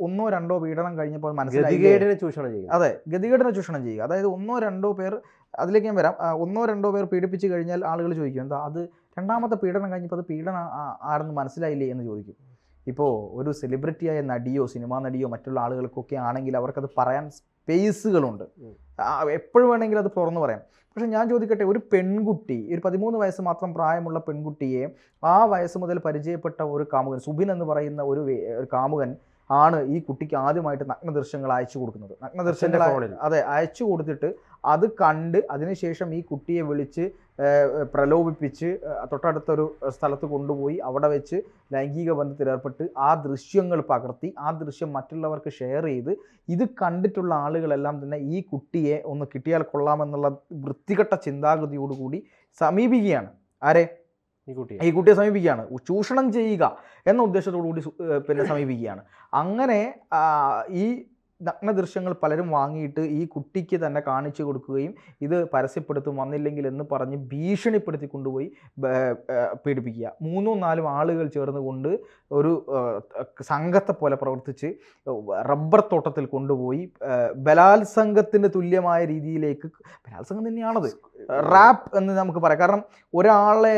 ഒന്നോ രണ്ടോ പീഡനം കഴിഞ്ഞപ്പോൾ മനസ്സിലായി ചൂഷണം ചെയ്യുക. അതെ, ഗതികേടിനെ ചൂഷണം ചെയ്യുക. അതായത് ഒന്നോ രണ്ടോ പേർ, അതിലേക്ക് ഞാൻ വരാം, ഒന്നോ രണ്ടോ പേർ പീഡിപ്പിച്ച് കഴിഞ്ഞാൽ ആളുകൾ ചോദിക്കും എന്താ അത് രണ്ടാമത്തെ പീഡനം കഴിഞ്ഞപ്പോൾ അത് പീഡനം ആരെന്ന് മനസ്സിലായില്ലേ എന്ന് ചോദിക്കും. ഇപ്പോൾ ഒരു സെലിബ്രിറ്റിയായ നടിയോ സിനിമാ നടിയോ മറ്റുള്ള ആളുകൾക്കൊക്കെ ആണെങ്കിൽ അവർക്കത് പറയാൻ സ്പേസുകളുണ്ട്, എപ്പോഴും വേണമെങ്കിലും അത് തുറന്നു പറയാം. പക്ഷെ ഞാൻ ചോദിക്കട്ടെ, ഒരു പെൺകുട്ടി, ഒരു 13 വയസ്സ് മാത്രം പ്രായമുള്ള പെൺകുട്ടിയെ ആ വയസ്സ് മുതൽ പരിചയപ്പെട്ട ഒരു കാമുകൻ, സുബിൻ എന്ന് പറയുന്ന ഒരു കാമുകൻ ആണ് ഈ കുട്ടിക്ക് ആദ്യമായിട്ട് നഗ്നദൃശ്യങ്ങൾ അയച്ചു കൊടുക്കുന്നത്. നഗ്നദൃശ്യങ്ങൾ അതെ അയച്ചു കൊടുത്തിട്ട് അത് കണ്ട് അതിനുശേഷം ഈ കുട്ടിയെ വിളിച്ച് പ്രലോഭിപ്പിച്ച് തൊട്ടടുത്തൊരു സ്ഥലത്ത് കൊണ്ടുപോയി അവിടെ വെച്ച് ലൈംഗിക ബന്ധത്തിൽ ഏർപ്പെട്ട് ആ ദൃശ്യങ്ങൾ പകർത്തി ആ ദൃശ്യം മറ്റുള്ളവർക്ക് ഷെയർ ചെയ്ത് ഇത് കണ്ടിട്ടുള്ള ആളുകളെല്ലാം തന്നെ ഈ കുട്ടിയെ ഒന്ന് കിട്ടിയാൽ കൊള്ളാമെന്നുള്ള വൃത്തികെട്ട ചിന്താഗതിയോടുകൂടി സമീപിക്കുകയാണ്. ആരെ? ഈ കുട്ടിയെ സമീപിക്കുകയാണ്, ചൂഷണം ചെയ്യുക എന്ന ഉദ്ദേശത്തോടു കൂടി പിന്നെ സമീപിക്കുകയാണ്. അങ്ങനെ ഈ നഗ്നദൃശ്യങ്ങൾ പലരും വാങ്ങിയിട്ട് ഈ കുട്ടിക്ക് തന്നെ കാണിച്ചു കൊടുക്കുകയും ഇത് പരസ്യപ്പെടുത്തും വന്നില്ലെങ്കിൽ എന്ന് പറഞ്ഞ് ഭീഷണിപ്പെടുത്തി കൊണ്ടുപോയി പീഡിപ്പിക്കുക. 3-4 ആളുകൾ ചേർന്നുകൊണ്ട് ഒരു സംഘത്തെ പോലെ പ്രവർത്തിച്ച് റബ്ബർ തോട്ടത്തിൽ കൊണ്ടുപോയി ബലാത്സംഗത്തിന് തുല്യമായ രീതിയിലേക്ക്, ബലാത്സംഗം തന്നെയാണത്, റാപ്പ് എന്ന് നമുക്ക് പറയാം. കാരണം ഒരാളെ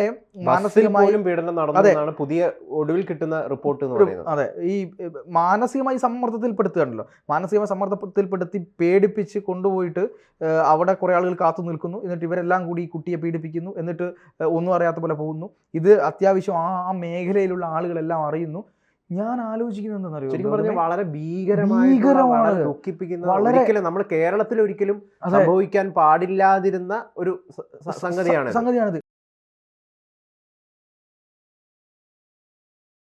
മാനസികമായും പീഡനം നടന്നതാണ് പുതിയ ഒടുവിൽ കിട്ടുന്ന റിപ്പോർട്ട് എന്ന് പറയുന്നത്. അതെ, ഈ മാനസികമായി സമ്മർദ്ദത്തിൽപ്പെടുത്തുകയാണല്ലോ, മാനസികമായി സമ്മർദ്ദത്തിൽപ്പെടുത്തി പേടിപ്പിച്ച് കൊണ്ടുപോയിട്ട് അവിടെ കുറേ ആളുകൾ കാത്തു നിൽക്കുന്നു. എന്നിട്ട് ഇവരെല്ലാം കൂടി ഈ കുട്ടിയെ പീഡിപ്പിക്കുന്നു. എന്നിട്ട് ഒന്നും അറിയാത്ത പോലെ പോകുന്നു. ഇത് അത്യാവശ്യം ആ മേഖലയിലുള്ള ആളുകളെല്ലാം അറിയുന്നു. ഞാൻ ആലോചിക്കുന്നത് എന്താണെന്നറിയോ, ശരിക്കും പറഞ്ഞാൽ വളരെ ഭീകരമാണ്, ദുഃഖിപ്പിക്കുന്ന, വളരെ നമ്മൾ കേരളത്തിൽ ഒരിക്കലും സംഭവിക്കാൻ പാടില്ലാതിരുന്ന ഒരു സംഗതിയാണിത്.